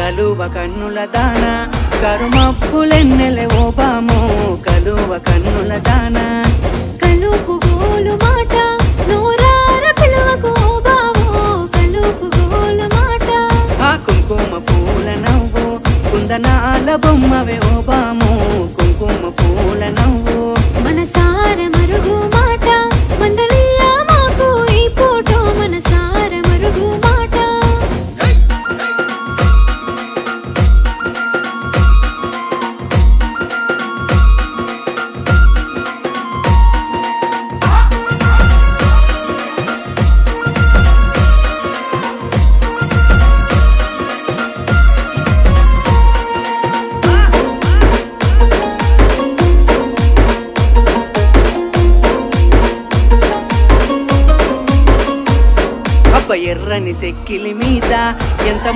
కలువ కన్నుల దాన కరుమప్పులెన్నెలే ఓ బామో కలువ కన్నుల దాన కలుపు గోలు మాట నూరార పిలువకు ఓ బావో కలుపు గోలు మాట ఆ కుంకుమ పూల నవ్వు కుందనాల బొమ్మవే ఓ బామో కుంకుమ పూల నవ్వు మనసార మరుగు మాట మందలియ మాకు ఈ ఫోటో మనసార మరుగు మాట ఎర్రని సెక్కిలి మీద ఎంత